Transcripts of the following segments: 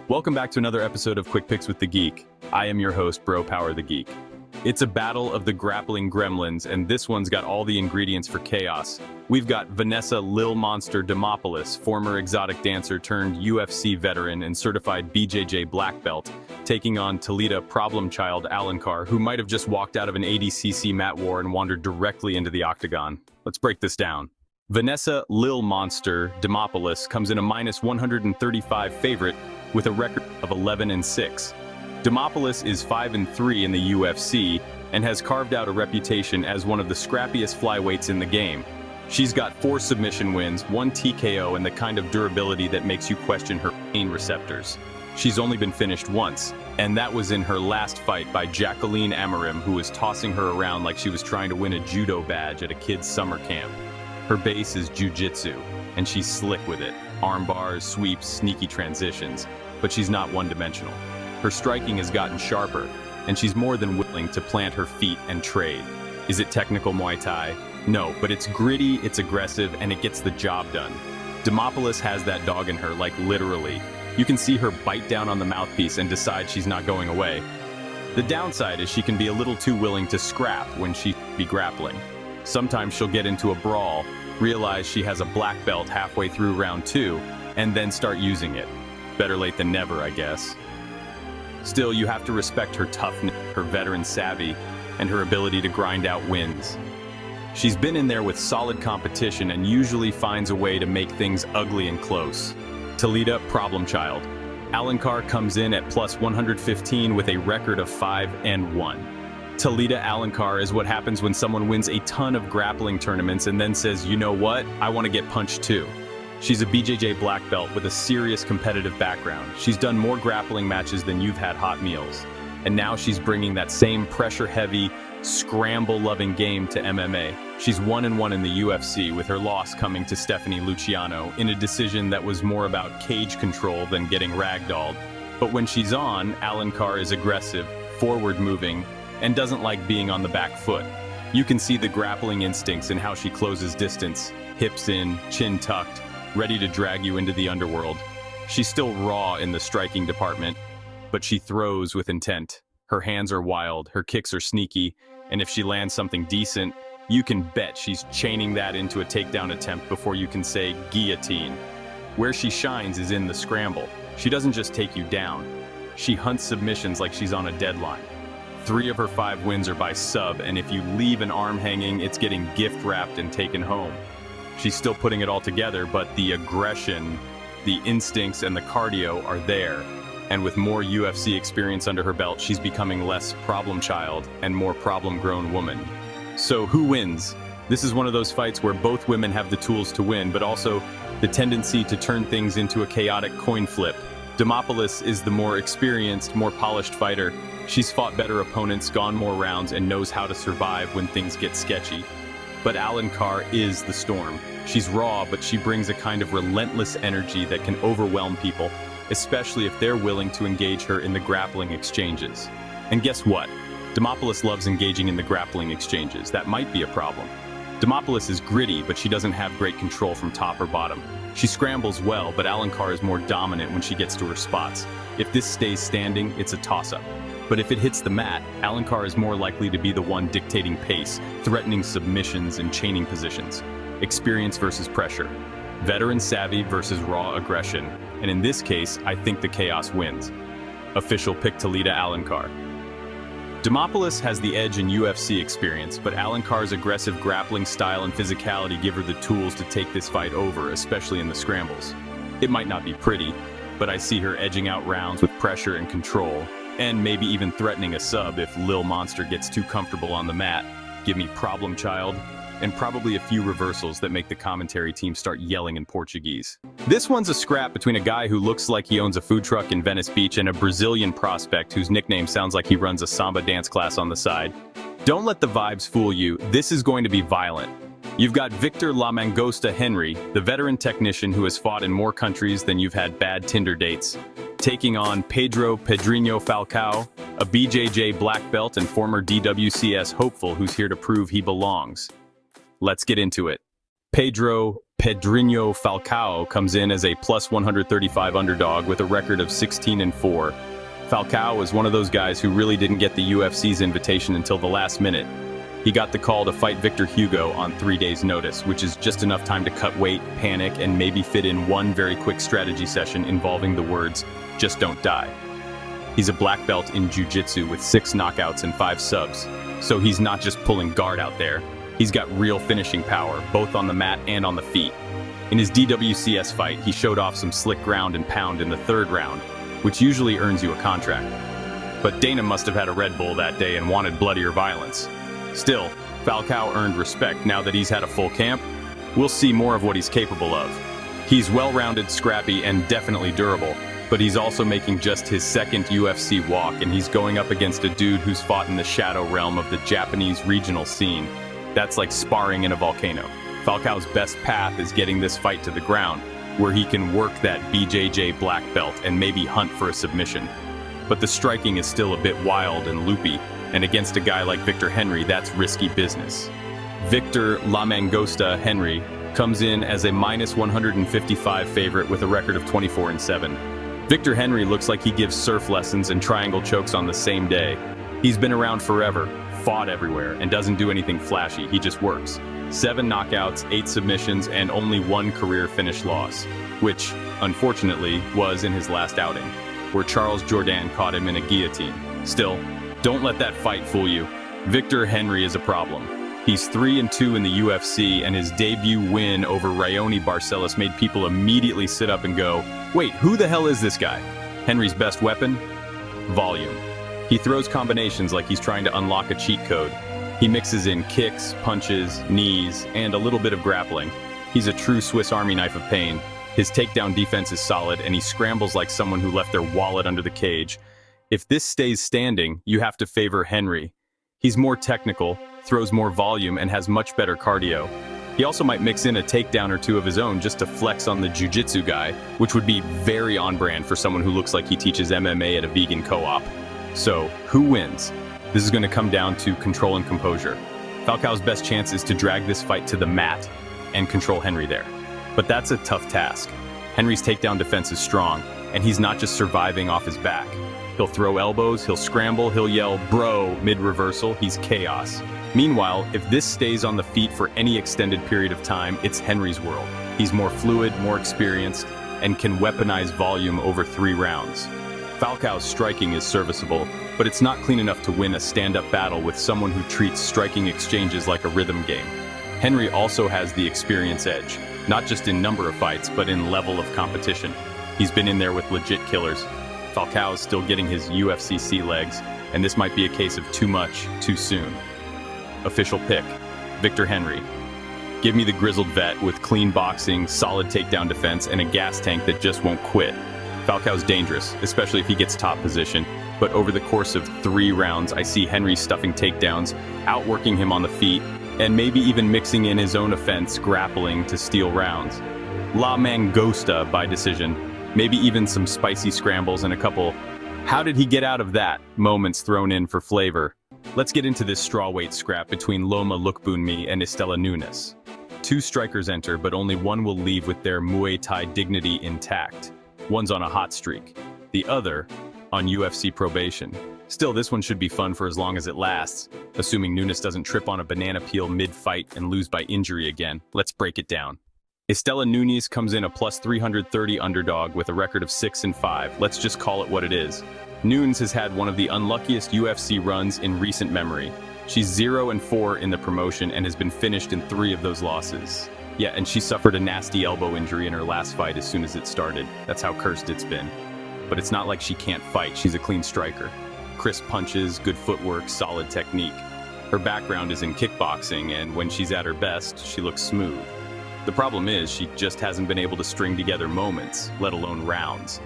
Welcome back to another episode of Quick Picks with the Geek. I am your host, Bro Power the Geek. It's a battle of the grappling gremlins, and this one's got all the ingredients for chaos. We've got Vanessa Lil Monster Demopoulos, former exotic dancer turned UFC veteran and certified BJJ black belt, taking on Toledo problem child Alencar, who might have just walked out of an ADCC mat war and wandered directly into the octagon. Let's break this down. Vanessa Lil Monster Demopoulos comes in a minus 135 favorite with a record of 11-6. Demopoulos is 5-3 in the UFC and has carved out a reputation as one of the scrappiest flyweights in the game. She's got 4 submission wins, 1 TKO, and the kind of durability that makes you question her pain receptors. She's only been finished once, and that was in her last fight by Jacqueline Amarim, who was tossing her around like she was trying to win a judo badge at a kid's summer camp. Her base is jiu-jitsu, and she's slick with it. Arm bars, sweeps, sneaky transitions, but she's not one-dimensional. Her striking has gotten sharper, and she's more than willing to plant her feet and trade. Is it technical Muay Thai? No, but it's gritty, it's aggressive, and it gets the job done. Demopoulos has that dog in her, like literally. You can see her bite down on the mouthpiece and decide she's not going away. The downside is she can be a little too willing to scrap when she be grappling. Sometimes she'll get into a brawl, realize she has a black belt halfway through round 2, and then start using it. Better late than never, I guess. Still, you have to respect her toughness, her veteran savvy, and her ability to grind out wins. She's been in there with solid competition and usually finds a way to make things ugly and close. Toledo, problem child. Alencar comes in at plus 115 with a record of 5-1. Toledo Alencar is what happens when someone wins a ton of grappling tournaments and then says, you know what, I want to get punched too. She's a BJJ black belt with a serious competitive background. She's done more grappling matches than you've had hot meals. And now she's bringing that same pressure-heavy, scramble-loving game to MMA. She's 1-1 in the UFC, with her loss coming to Stephanie Luciano in a decision that was more about cage control than getting ragdolled. But when she's on, Alencar is aggressive, forward-moving, and doesn't like being on the back foot. You can see the grappling instincts in how she closes distance, hips in, chin tucked, ready to drag you into the underworld. She's still raw in the striking department, but she throws with intent. Her hands are wild, her kicks are sneaky, and if she lands something decent, you can bet she's chaining that into a takedown attempt before you can say guillotine. Where she shines is in the scramble. She doesn't just take you down. She hunts submissions like she's on a deadline. 3 of her 5 wins are by sub, and if you leave an arm hanging, it's getting gift-wrapped and taken home. She's still putting it all together, but the aggression, the instincts, and the cardio are there. And with more UFC experience under her belt, she's becoming less problem child and more problem-grown woman. So who wins? This is one of those fights where both women have the tools to win, but also the tendency to turn things into a chaotic coin flip. Demopoulos is the more experienced, more polished fighter. She's fought better opponents, gone more rounds, and knows how to survive when things get sketchy. But Alencar is the storm. She's raw, but she brings a kind of relentless energy that can overwhelm people, especially if they're willing to engage her in the grappling exchanges. And guess what? Demopoulos loves engaging in the grappling exchanges. That might be a problem. Demopoulos is gritty, but she doesn't have great control from top or bottom. She scrambles well, but Alencar is more dominant when she gets to her spots. If this stays standing, it's a toss-up. But if it hits the mat, Alencar is more likely to be the one dictating pace, threatening submissions and chaining positions. Experience versus pressure. Veteran savvy versus raw aggression. And in this case, I think the chaos wins. Official pick Toledo Alencar. Demopoulos has the edge in UFC experience, but Alencar's aggressive grappling style and physicality give her the tools to take this fight over, especially in the scrambles. It might not be pretty, but I see her edging out rounds with pressure and control, and maybe even threatening a sub if Lil Monster gets too comfortable on the mat. Give me problem child, and probably a few reversals that make the commentary team start yelling in Portuguese. This one's a scrap between a guy who looks like he owns a food truck in Venice Beach and a Brazilian prospect whose nickname sounds like he runs a samba dance class on the side. Don't let the vibes fool you, this is going to be violent. You've got Victor La Mangosta Henry, the veteran technician who has fought in more countries than you've had bad Tinder dates, taking on Pedro Pedrinho Falcao, a BJJ black belt and former DWCS hopeful who's here to prove he belongs. Let's get into it. Pedro Pedrinho Falcao comes in as a plus 135 underdog with a record of 16-4. Falcao was one of those guys who really didn't get the UFC's invitation until the last minute. He got the call to fight Victor Hugo on 3 days' notice, which is just enough time to cut weight, panic, and maybe fit in one very quick strategy session involving the words, "just don't die." He's a black belt in jiu-jitsu with 6 knockouts and 5 subs, so he's not just pulling guard out there. He's got real finishing power, both on the mat and on the feet. In his DWCS fight, he showed off some slick ground and pound in the 3rd round, which usually earns you a contract. But Dana must have had a Red Bull that day and wanted bloodier violence. Still, Falcao earned respect now that he's had a full camp. We'll see more of what he's capable of. He's well-rounded, scrappy, and definitely durable, but he's also making just his 2nd UFC walk, and he's going up against a dude who's fought in the shadow realm of the Japanese regional scene. That's like sparring in a volcano. Falcao's best path is getting this fight to the ground, where he can work that BJJ black belt and maybe hunt for a submission. But the striking is still a bit wild and loopy, and against a guy like Victor Henry, that's risky business. Victor La Mangosta Henry comes in as a minus 155 favorite with a record of 24-7. Victor Henry looks like he gives surf lessons and triangle chokes on the same day. He's been around forever, fought everywhere, and doesn't do anything flashy, he just works. 7 knockouts, 8 submissions, and only 1 career finish loss, which, unfortunately, was in his last outing, where Charles Jourdain caught him in a guillotine. Still, don't let that fight fool you. Victor Henry is a problem. He's 3-2 in the UFC, and his debut win over Raoni Barcelos made people immediately sit up and go, "Wait, who the hell is this guy?" Henry's best weapon? Volume. He throws combinations like he's trying to unlock a cheat code. He mixes in kicks, punches, knees, and a little bit of grappling. He's a true Swiss Army knife of pain. His takedown defense is solid, and he scrambles like someone who left their wallet under the cage. If this stays standing, you have to favor Henry. He's more technical, throws more volume, and has much better cardio. He also might mix in a takedown or 2 of his own just to flex on the jiu-jitsu guy, which would be very on brand for someone who looks like he teaches MMA at a vegan co-op. So, who wins? This is going to come down to control and composure. Falcao's best chance is to drag this fight to the mat and control Henry there. But that's a tough task. Henry's takedown defense is strong, and he's not just surviving off his back. He'll throw elbows, he'll scramble, he'll yell, "Bro," mid-reversal, he's chaos. Meanwhile, if this stays on the feet for any extended period of time, it's Henry's world. He's more fluid, more experienced, and can weaponize volume over 3 rounds. Falcao's striking is serviceable, but it's not clean enough to win a stand-up battle with someone who treats striking exchanges like a rhythm game. Henry also has the experience edge, not just in number of fights, but in level of competition. He's been in there with legit killers. Falcao's still getting his UFC sea legs, and this might be a case of too much, too soon. Official pick, Victor Henry. Give me the grizzled vet with clean boxing, solid takedown defense, and a gas tank that just won't quit. Falcao's dangerous, especially if he gets top position, but over the course of 3 rounds, I see Henry stuffing takedowns, outworking him on the feet, and maybe even mixing in his own offense, grappling to steal rounds. La Mangosta by decision. Maybe even some spicy scrambles and a couple "how did he get out of that" moments thrown in for flavor. Let's get into this strawweight scrap between Loma Lookboonmee and Istela Nunes. 2 strikers enter, but only one will leave with their Muay Thai dignity intact. One's on a hot streak, the other on UFC probation. Still, this one should be fun for as long as it lasts, assuming Nunes doesn't trip on a banana peel mid-fight and lose by injury again. Let's break it down. Istela Nunes comes in a plus 330 underdog with a record of 6-5. Let's just call it what it is. Nunes has had one of the unluckiest UFC runs in recent memory. She's 0-4 in the promotion and has been finished in 3 of those losses. Yeah, and she suffered a nasty elbow injury in her last fight as soon as it started. That's how cursed it's been. But it's not like she can't fight. She's a clean striker. Crisp punches, good footwork, solid technique. Her background is in kickboxing, and when she's at her best, she looks smooth. The problem is, she just hasn't been able to string together moments, let alone rounds.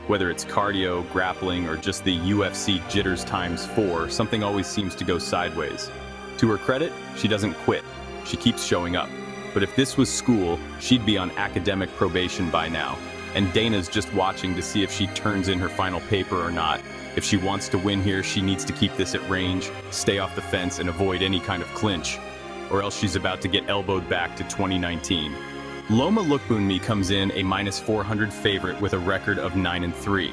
Whether it's cardio, grappling, or just the UFC jitters times 4, something always seems to go sideways. To her credit, she doesn't quit. She keeps showing up. But if this was school, she'd be on academic probation by now. And Dana's just watching to see if she turns in her final paper or not. If she wants to win here, she needs to keep this at range, stay off the fence, and avoid any kind of clinch. Or else she's about to get elbowed back to 2019. Loma Lookboonmee comes in a -400 favorite with a record of 9-3.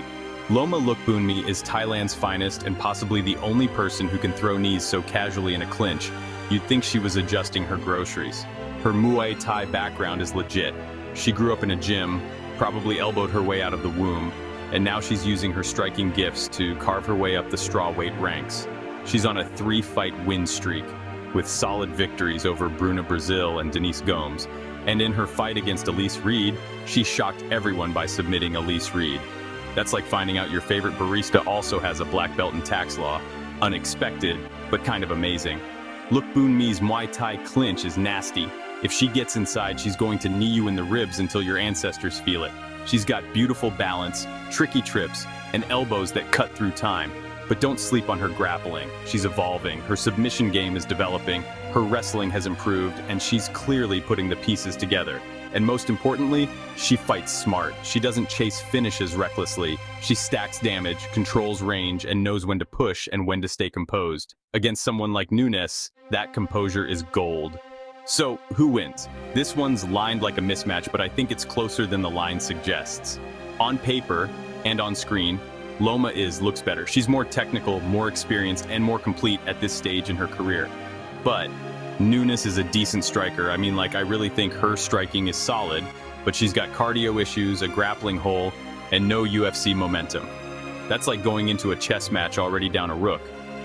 Loma Lookboonmee is Thailand's finest and possibly the only person who can throw knees so casually in a clinch, you'd think she was adjusting her groceries. Her Muay Thai background is legit. She grew up in a gym, probably elbowed her way out of the womb, and now she's using her striking gifts to carve her way up the strawweight ranks. She's on a 3-fight win streak, with solid victories over Bruna Brazil and Denise Gomes, and in her fight against Elise Reed, she shocked everyone by submitting Elise Reed. That's like finding out your favorite barista also has a black belt in tax law. Unexpected, but kind of amazing. Lookboonmee's Muay Thai clinch is nasty. If she gets inside, she's going to knee you in the ribs until your ancestors feel it. She's got beautiful balance, tricky trips, and elbows that cut through time. But don't sleep on her grappling. She's evolving, her submission game is developing, her wrestling has improved, and she's clearly putting the pieces together. And most importantly, she fights smart. She doesn't chase finishes recklessly. She stacks damage, controls range, and knows when to push and when to stay composed. Against someone like Nunes, that composure is gold. So, who wins? This one's lined like a mismatch, but I think it's closer than the line suggests. On paper and on screen, Loma looks better. She's more technical, more experienced, and more complete at this stage in her career. But Nunes is a decent striker. I mean, I really think her striking is solid, but she's got cardio issues, a grappling hole, and no UFC momentum. That's like going into a chess match already down a rook.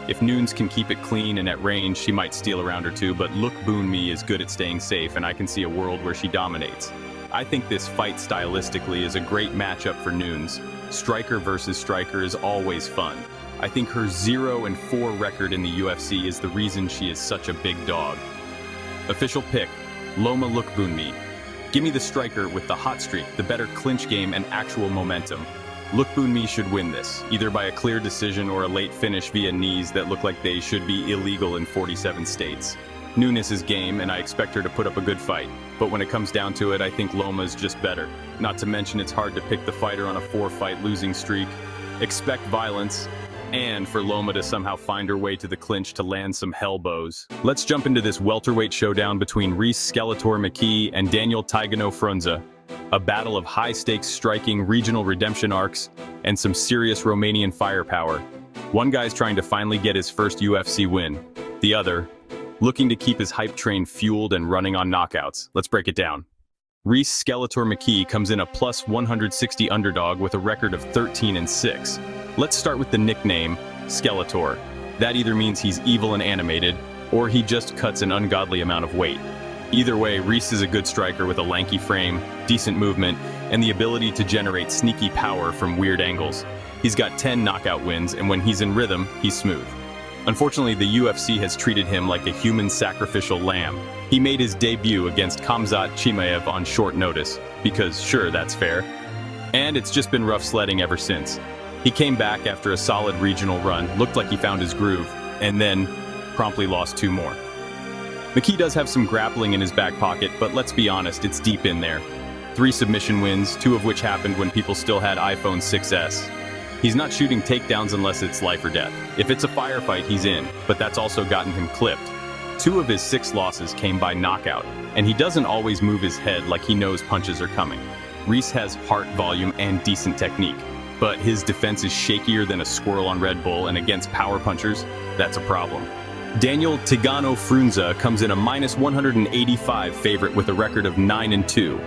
If Nunes can keep it clean and at range, she might steal a round or two, but Lookboonmee is good at staying safe, and I can see a world where she dominates. I think this fight stylistically is a great matchup for Nunes. Striker versus striker is always fun. I think her 0-4 record in the UFC is the reason she is such a big dog. Official pick, Loma Lookboonmee. Give me the striker with the hot streak, the better clinch game, and actual momentum. Lookboonmee should win this, either by a clear decision or a late finish via knees that look like they should be illegal in 47 states. Nunes is game, and I expect her to put up a good fight. But when it comes down to it, I think Loma's just better. Not to mention it's hard to pick the fighter on a 4-fight losing streak. Expect violence, and for Loma to somehow find her way to the clinch to land some hellbows. Let's jump into this welterweight showdown between Reese Skeletor McKee and Daniel Tigano Frunze. A battle of high-stakes striking regional redemption arcs and some serious Romanian firepower. One guy's trying to finally get his first UFC win. The other, looking to keep his hype train fueled and running on knockouts. Let's break it down. Reese Skeletor McKee comes in a +160 underdog with a record of 13-6. Let's start with the nickname, Skeletor. That either means he's evil and animated, or he just cuts an ungodly amount of weight. Either way, Reese is a good striker with a lanky frame, decent movement, and the ability to generate sneaky power from weird angles. He's got 10 knockout wins, and when he's in rhythm, he's smooth. Unfortunately, the UFC has treated him like a human sacrificial lamb. He made his debut against Khamzat Chimaev on short notice, because sure, that's fair. And it's just been rough sledding ever since. He came back after a solid regional run, looked like he found his groove, and then promptly lost 2 more. McKee does have some grappling in his back pocket, but let's be honest, it's deep in there. 3 submission wins, 2 of which happened when people still had iPhone 6s. He's not shooting takedowns unless it's life or death. If it's a firefight, he's in, but that's also gotten him clipped. 2 of his 6 losses came by knockout, and he doesn't always move his head like he knows punches are coming. Reese has heart volume and decent technique, but his defense is shakier than a squirrel on Red Bull, and against power punchers, that's a problem. Daniel Tigano Frunze comes in a -185 favorite with a record of 9-2.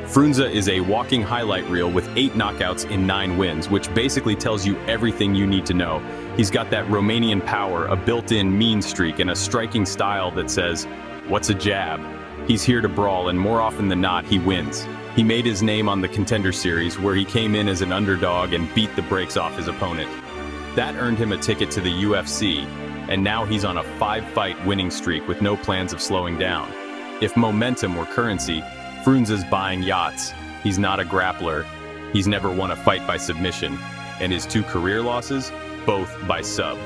Frunze is a walking highlight reel with 8 knockouts in 9 wins, which basically tells you everything you need to know. He's got that Romanian power, a built-in mean streak, and a striking style that says, "What's a jab?" He's here to brawl, and more often than not, he wins. He made his name on the Contender Series, where he came in as an underdog and beat the brakes off his opponent. That earned him a ticket to the UFC, and now he's on a 5-fight winning streak with no plans of slowing down. If momentum were currency, Frunze's buying yachts. He's not a grappler. He's never won a fight by submission, and his 2 career losses, both by sub.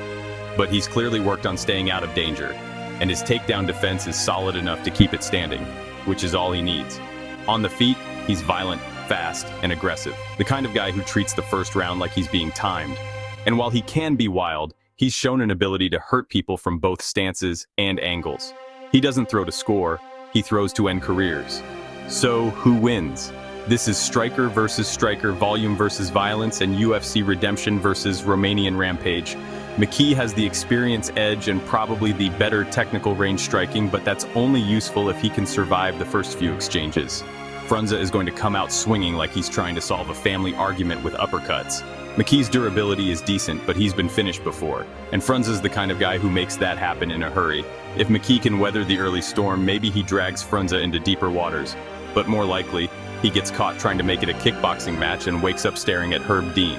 But he's clearly worked on staying out of danger, and his takedown defense is solid enough to keep it standing, which is all he needs. On the feet, he's violent, fast, and aggressive, the kind of guy who treats the first round like he's being timed. And while he can be wild, he's shown an ability to hurt people from both stances and angles. He doesn't throw to score, he throws to end careers. So, who wins? This is striker versus striker, volume versus violence, and UFC redemption versus Romanian rampage. McKee has the experience edge and probably the better technical range striking, but that's only useful if he can survive the first few exchanges. Frunze is going to come out swinging like he's trying to solve a family argument with uppercuts. McKee's durability is decent, but he's been finished before, and Frunze's the kind of guy who makes that happen in a hurry. If McKee can weather the early storm, maybe he drags Frunze into deeper waters, but more likely, he gets caught trying to make it a kickboxing match and wakes up staring at Herb Dean.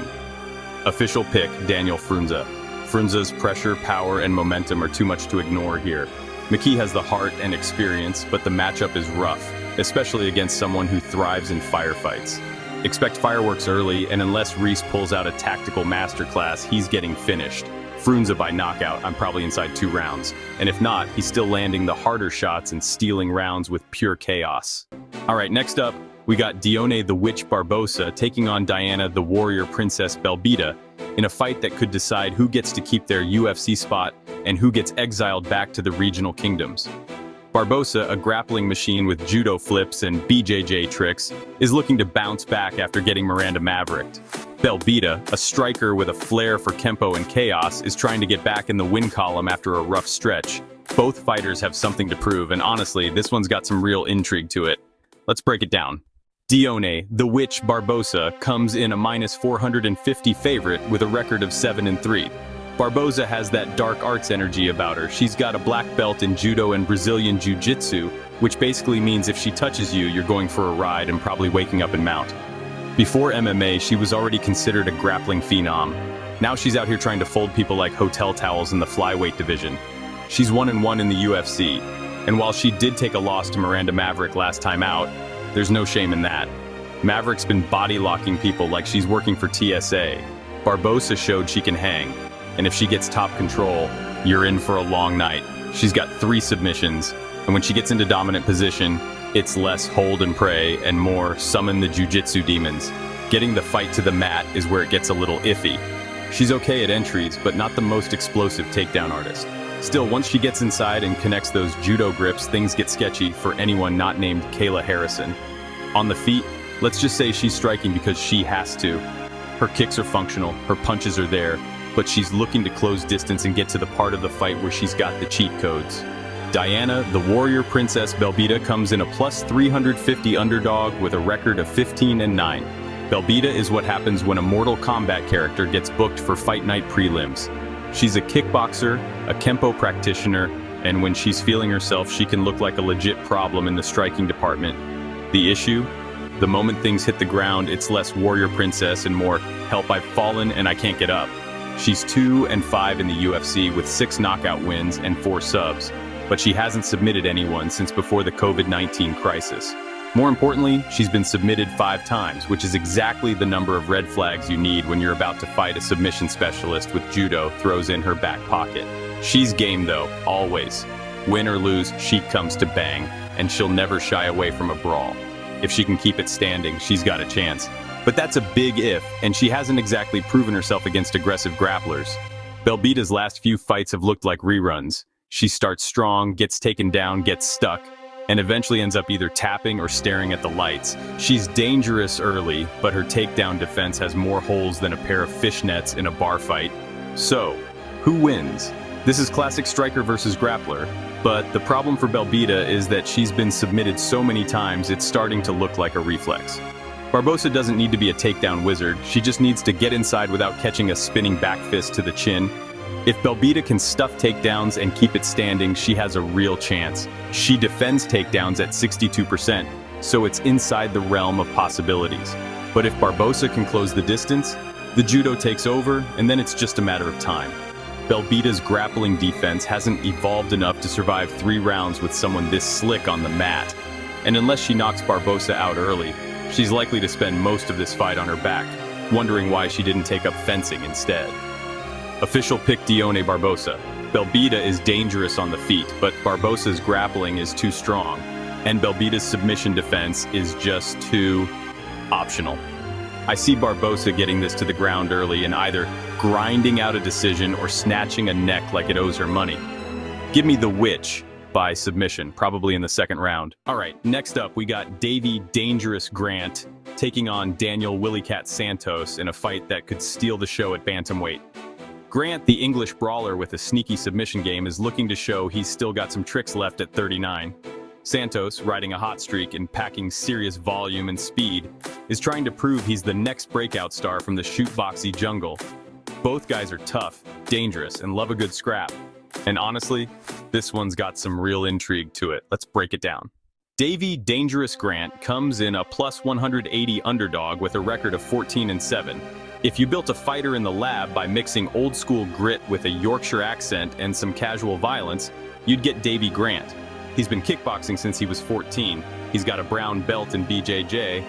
Official pick, Daniel Frunze. Frunze's pressure, power, and momentum are too much to ignore here. McKee has the heart and experience, but the matchup is rough, especially against someone who thrives in firefights. Expect fireworks early, and unless Reese pulls out a tactical masterclass, he's getting finished. Frunze by knockout, I'm probably inside 2 rounds. And if not, he's still landing the harder shots and stealing rounds with pure chaos. Alright, next up, we got Dione the Witch Barbosa taking on Diana the Warrior Princess Belbita in a fight that could decide who gets to keep their UFC spot and who gets exiled back to the regional kingdoms. Barbosa, a grappling machine with judo flips and BJJ tricks, is looking to bounce back after getting Miranda Mavericked. Belbita, a striker with a flair for Kempo and chaos, is trying to get back in the win column after a rough stretch. Both fighters have something to prove, and honestly, this one's got some real intrigue to it. Let's break it down. Dione, the Witch Barbosa, comes in a -450 favorite with a record of 7-3. Barbosa has that dark arts energy about her. She's got a black belt in judo and Brazilian jiu-jitsu, which basically means if she touches you, you're going for a ride and probably waking up in mount. Before MMA, she was already considered a grappling phenom. Now she's out here trying to fold people like hotel towels in the flyweight division. She's 1-1 in the UFC, and while she did take a loss to Miranda Maverick last time out, there's no shame in that. Maverick's been body-locking people like she's working for TSA. Barbosa showed she can hang, and if she gets top control, you're in for a long night. She's got 3 submissions, and when she gets into dominant position, it's less hold and pray and more summon the jiu-jitsu demons. Getting the fight to the mat is where it gets a little iffy. She's okay at entries, but not the most explosive takedown artist. Still, once she gets inside and connects those judo grips, things get sketchy for anyone not named Kayla Harrison. On the feet, let's just say she's striking because she has to. Her kicks are functional, her punches are there, but she's looking to close distance and get to the part of the fight where she's got the cheat codes. Diana, the Warrior Princess Belbita, comes in a +350 underdog with a record of 15-9. Belbita is what happens when a Mortal Kombat character gets booked for Fight Night prelims. She's a kickboxer, a Kempo practitioner, and when she's feeling herself, she can look like a legit problem in the striking department. The issue? The moment things hit the ground, it's less Warrior Princess and more, help, I've fallen and I can't get up. She's 2-5 in the UFC with 6 knockout wins and 4 subs, but she hasn't submitted anyone since before the COVID-19 crisis. More importantly, she's been submitted 5 times, which is exactly the number of red flags you need when you're about to fight a submission specialist with judo throws in her back pocket. She's game though, always. Win or lose, she comes to bang, and she'll never shy away from a brawl. If she can keep it standing, she's got a chance. But that's a big if, and she hasn't exactly proven herself against aggressive grapplers. Belbita's last few fights have looked like reruns. She starts strong, gets taken down, gets stuck, and eventually ends up either tapping or staring at the lights. She's dangerous early, but her takedown defense has more holes than a pair of fishnets in a bar fight. So, who wins? This is classic striker versus grappler, but the problem for Belbita is that she's been submitted so many times it's starting to look like a reflex. Barbosa doesn't need to be a takedown wizard, she just needs to get inside without catching a spinning back fist to the chin. If Belbita can stuff takedowns and keep it standing, she has a real chance. She defends takedowns at 62%, so it's inside the realm of possibilities. But if Barbosa can close the distance, the judo takes over, and then it's just a matter of time. Belbita's grappling defense hasn't evolved enough to survive 3 rounds with someone this slick on the mat. And unless she knocks Barbosa out early, she's likely to spend most of this fight on her back, wondering why she didn't take up fencing instead. Official pick Dione Barbosa. Belbita is dangerous on the feet, but Barbosa's grappling is too strong, and Belbita's submission defense is just too optional. I see Barbosa getting this to the ground early and either grinding out a decision or snatching a neck like it owes her money. Give me the witch. by submission, probably in the second round. All right, next up, we got Davey Dangerous Grant taking on Daniel Willy Cat Santos in a fight that could steal the show at bantamweight. Grant, the English brawler with a sneaky submission game, is looking to show he's still got some tricks left at 39. Santos, riding a hot streak and packing serious volume and speed, is trying to prove he's the next breakout star from the shootboxy jungle. Both guys are tough, dangerous, and love a good scrap. And honestly, this one's got some real intrigue to it. Let's break it down. Davey Dangerous Grant comes in a plus 180 underdog with a record of 14-7. If you built a fighter in the lab by mixing old school grit with a Yorkshire accent and some casual violence, you'd get Davey Grant. He's been kickboxing since he was 14. He's got a brown belt in BJJ,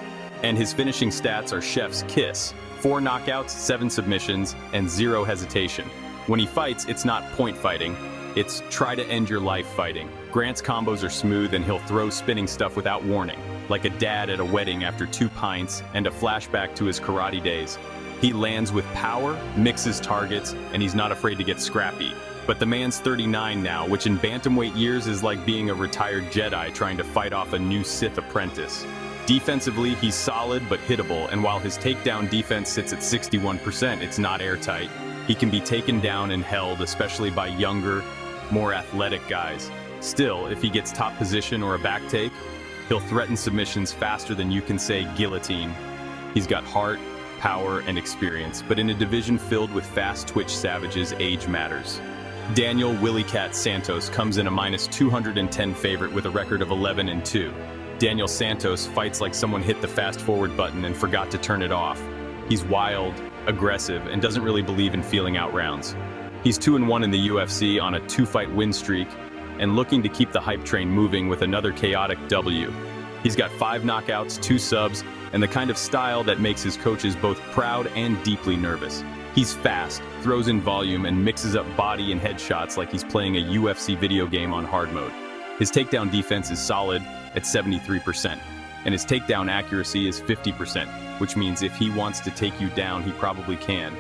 and his finishing stats are chef's kiss. 4 knockouts, 7 submissions, and 0 hesitation. When he fights, it's not point fighting, it's try to end your life fighting. Grant's combos are smooth and he'll throw spinning stuff without warning, like a dad at a wedding after 2 pints and a flashback to his karate days. He lands with power, mixes targets, and he's not afraid to get scrappy. But the man's 39 now, which in bantamweight years is like being a retired Jedi trying to fight off a new Sith apprentice. Defensively, he's solid but hittable, and while his takedown defense sits at 61%, it's not airtight. He can be taken down and held, especially by younger, more athletic guys. Still, if he gets top position or a back take, he'll threaten submissions faster than you can say guillotine. He's got heart, power, and experience, but in a division filled with fast twitch savages, age matters. Daniel Willy Cat Santos comes in a minus 210 favorite with a record of 11-2. Daniel Santos fights like someone hit the fast forward button and forgot to turn it off. He's wild, aggressive, and doesn't really believe in feeling out rounds. He's 2-1 in the UFC on a 2-fight win streak and looking to keep the hype train moving with another chaotic W. He's got 5 knockouts, 2 subs, and the kind of style that makes his coaches both proud and deeply nervous. He's fast, throws in volume, and mixes up body and head shots like he's playing a UFC video game on hard mode. His takedown defense is solid at 73%, and his takedown accuracy is 50%, which means if he wants to take you down, he probably can.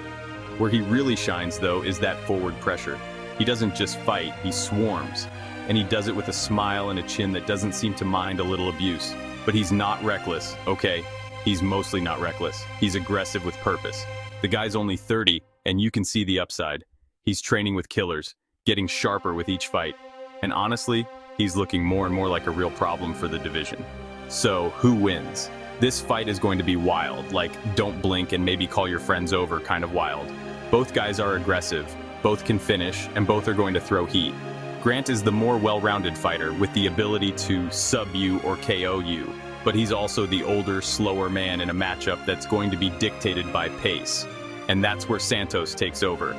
Where he really shines, though, is that forward pressure. He doesn't just fight, he swarms. And he does it with a smile and a chin that doesn't seem to mind a little abuse. But he's not reckless, okay? He's mostly not reckless. He's aggressive with purpose. The guy's only 30, and you can see the upside. He's training with killers, getting sharper with each fight. And honestly, he's looking more and more like a real problem for the division. So, who wins? This fight is going to be wild, like don't blink and maybe call your friends over kind of wild. Both guys are aggressive, both can finish, and both are going to throw heat. Grant is the more well-rounded fighter with the ability to sub you or KO you, but he's also the older, slower man in a matchup that's going to be dictated by pace. And that's where Santos takes over.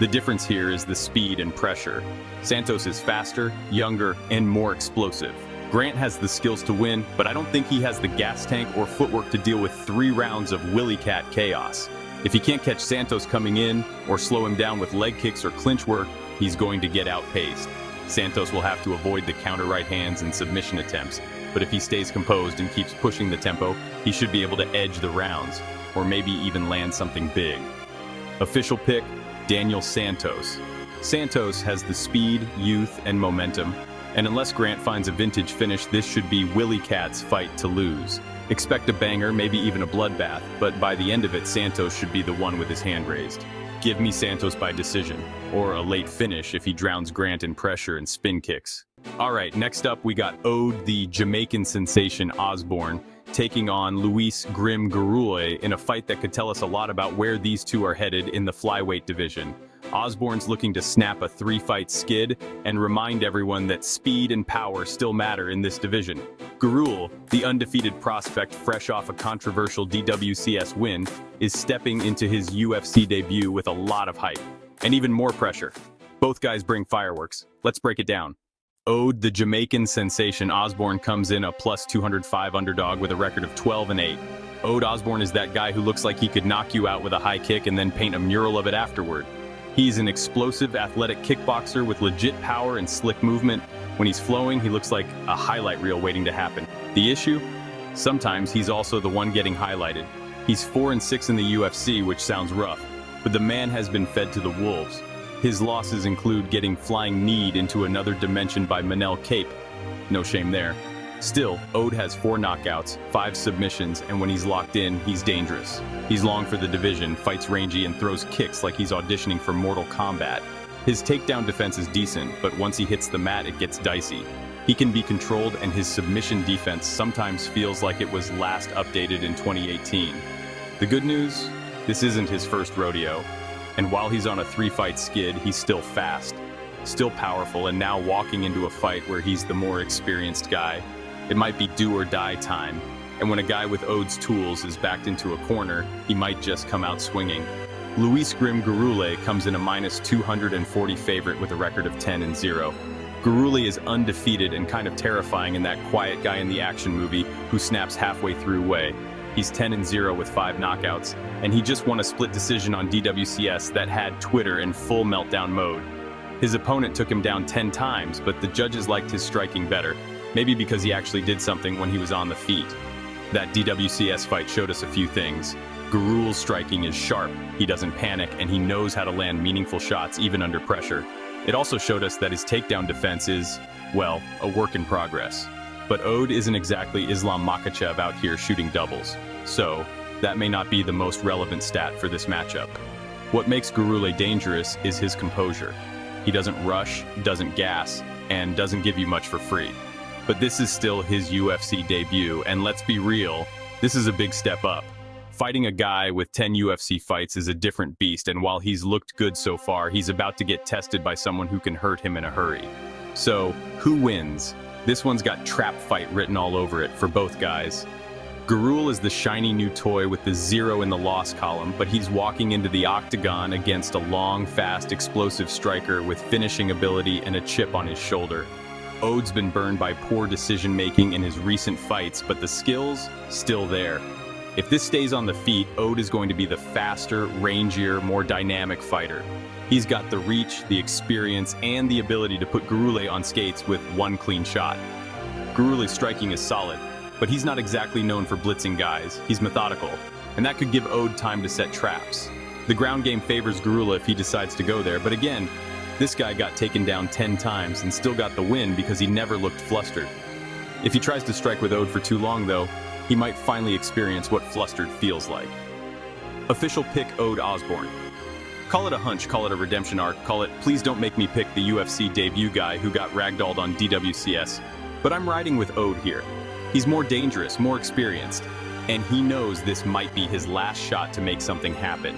The difference here is the speed and pressure. Santos is faster, younger, and more explosive. Grant has the skills to win, but I don't think he has the gas tank or footwork to deal with 3 rounds of Willy Cat chaos. If he can't catch Santos coming in or slow him down with leg kicks or clinch work, he's going to get outpaced. Santos will have to avoid the counter right hands and submission attempts, but if he stays composed and keeps pushing the tempo, he should be able to edge the rounds, or maybe even land something big. Official pick, Daniel Santos. Santos has the speed, youth, and momentum, and unless Grant finds a vintage finish, this should be Willy Cat's fight to lose. Expect a banger, maybe even a bloodbath, but by the end of it, Santos should be the one with his hand raised. Give me Santos by decision, or a late finish if he drowns Grant in pressure and spin kicks. All right, next up we got Ode the Jamaican sensation Osborne taking on Luis Grim Gurule in a fight that could tell us a lot about where these two are headed in the flyweight division. Osborne's looking to snap a 3-fight skid and remind everyone that speed and power still matter in this division. Gurule, the undefeated prospect fresh off a controversial DWCS win, is stepping into his UFC debut with a lot of hype, and even more pressure. Both guys bring fireworks. Let's break it down. Ode the Jamaican sensation Osborne comes in a plus 205 underdog with a record of 12-8. Ode Osborne is that guy who looks like he could knock you out with a high kick and then paint a mural of it afterward. He's an explosive, athletic kickboxer with legit power and slick movement. When he's flowing, he looks like a highlight reel waiting to happen. The issue? Sometimes he's also the one getting highlighted. He's 4-6 in the UFC, which sounds rough, but the man has been fed to the wolves. His losses include getting flying kneed into another dimension by Manel Cape. No shame there. Still, Ode has 4 knockouts, 5 submissions, and when he's locked in, he's dangerous. He's long for the division, fights rangy, and throws kicks like he's auditioning for Mortal Kombat. His takedown defense is decent, but once he hits the mat, it gets dicey. He can be controlled, and his submission defense sometimes feels like it was last updated in 2018. The good news? This isn't his first rodeo. And while he's on a 3-fight skid, he's still fast, still powerful, and now walking into a fight where he's the more experienced guy. It might be do or die time, and when a guy with Ode's tools is backed into a corner, he might just come out swinging. Luis Grim Gurule comes in a minus 240 favorite with a record of 10-0. Gurule is undefeated and kind of terrifying in that quiet guy in the action movie who snaps halfway through way. He's 10-0 with 5 knockouts, and he just won a split decision on DWCS that had Twitter in full meltdown mode. His opponent took him down 10 times, but the judges liked his striking better. Maybe because he actually did something when he was on the feet. That DWCS fight showed us a few things. Gurule's striking is sharp, he doesn't panic, and he knows how to land meaningful shots even under pressure. It also showed us that his takedown defense is, well, a work in progress. But Ode isn't exactly Islam Makhachev out here shooting doubles. So, that may not be the most relevant stat for this matchup. What makes Gurule dangerous is his composure. He doesn't rush, doesn't gas, and doesn't give you much for free. But this is still his UFC debut, and let's be real, this is a big step up. Fighting a guy with 10 UFC fights is a different beast, and while he's looked good so far, he's about to get tested by someone who can hurt him in a hurry. So, who wins? This one's got trap fight written all over it for both guys. Gurule is the shiny new toy with the 0 in the loss column, but he's walking into the octagon against a long, fast, explosive striker with finishing ability and a chip on his shoulder. Ode's been burned by poor decision-making in his recent fights, but the skills, still there. If this stays on the feet, Ode is going to be the faster, rangier, more dynamic fighter. He's got the reach, the experience, and the ability to put Gurule on skates with 1 clean shot. Gurule's striking is solid, but he's not exactly known for blitzing guys. He's methodical, and that could give Ode time to set traps. The ground game favors Gurule if he decides to go there, but again, this guy got taken down 10 times and still got the win because he never looked flustered. If he tries to strike with Ode for too long, though, he might finally experience what flustered feels like. Official pick Ode Osborne. Call it a hunch, call it a redemption arc, call it please don't make me pick the UFC debut guy who got ragdolled on DWCS. But I'm riding with Ode here. He's more dangerous, more experienced, and he knows this might be his last shot to make something happen.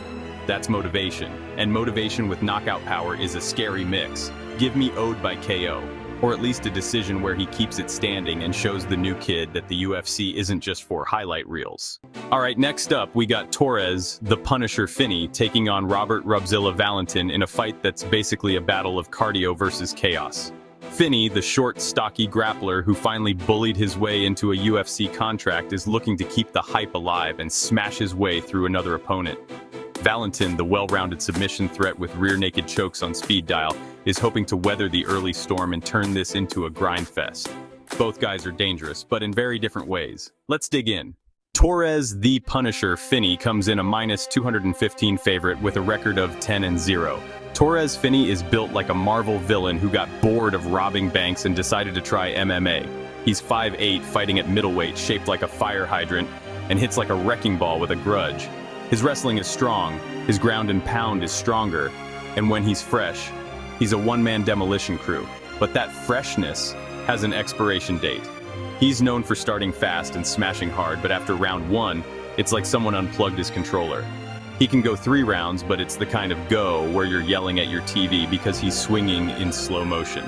That's motivation, and motivation with knockout power is a scary mix. Give me Ode by KO, or at least a decision where he keeps it standing and shows the new kid that the UFC isn't just for highlight reels. Alright, next up we got Torres, the Punisher Finney, taking on Robert Rubzilla Valentin in a fight that's basically a battle of cardio versus chaos. Finney, the short, stocky grappler who finally bullied his way into a UFC contract, is looking to keep the hype alive and smash his way through another opponent. Valentin, the well-rounded submission threat with rear-naked chokes on speed dial, is hoping to weather the early storm and turn this into a grind fest. Both guys are dangerous, but in very different ways. Let's dig in. Torres, the Punisher Finney, comes in a minus 215 favorite with a record of 10-0. Torres Finney is built like a Marvel villain who got bored of robbing banks and decided to try MMA. He's 5'8", fighting at middleweight, shaped like a fire hydrant, and hits like a wrecking ball with a grudge. His wrestling is strong, his ground and pound is stronger, and when he's fresh, he's a one-man demolition crew. But that freshness has an expiration date. He's known for starting fast and smashing hard, but after round 1, it's like someone unplugged his controller. He can go 3 rounds, but it's the kind of go where you're yelling at your TV because he's swinging in slow motion.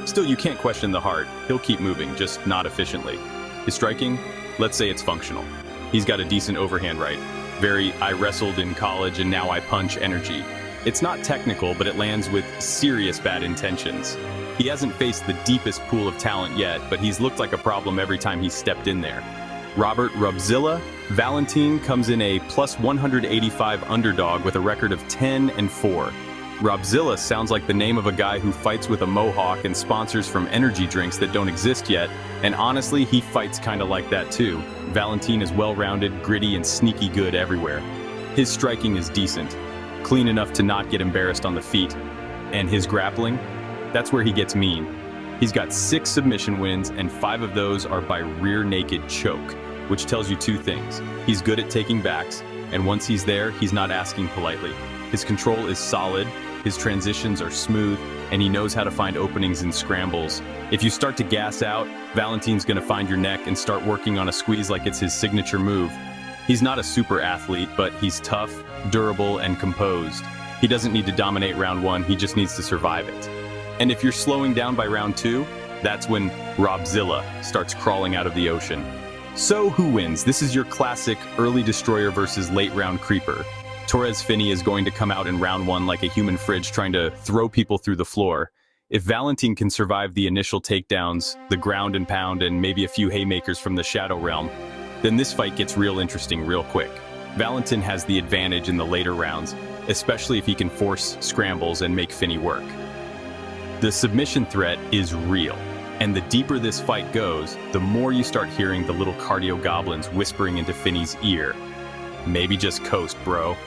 Still, you can't question the heart. He'll keep moving, just not efficiently. His striking? Let's say it's functional. He's got a decent overhand right. Very I wrestled in college and now I punch energy. It's not technical, but it lands with serious bad intentions. He hasn't faced the deepest pool of talent yet, but he's looked like a problem every time he's stepped in there. Robert Rubzilla Valentin comes in a plus 185 underdog with a record of 10-4. Robzilla sounds like the name of a guy who fights with a mohawk and sponsors from energy drinks that don't exist yet, and honestly, he fights kinda like that too. Valentin is well-rounded, gritty, and sneaky good everywhere. His striking is decent, clean enough to not get embarrassed on the feet. And his grappling? That's where he gets mean. He's got 6 submission wins, and 5 of those are by rear naked choke, which tells you 2 things. He's good at taking backs, and once he's there, he's not asking politely. His control is solid, his transitions are smooth, and he knows how to find openings in scrambles. If you start to gas out, Valentin's gonna find your neck and start working on a squeeze like it's his signature move. He's not a super athlete, but he's tough, durable, and composed. He doesn't need to dominate round 1, he just needs to survive it. And if you're slowing down by round 2, that's when Robzilla starts crawling out of the ocean. So who wins? This is your classic early destroyer versus late round creeper. Torres Finney is going to come out in round 1 like a human fridge trying to throw people through the floor. If Valentin can survive the initial takedowns, the ground and pound, and maybe a few haymakers from the Shadow Realm, then this fight gets real interesting real quick. Valentin has the advantage in the later rounds, especially if he can force scrambles and make Finney work. The submission threat is real, and the deeper this fight goes, the more you start hearing the little cardio goblins whispering into Finney's ear. Maybe just coast, bro.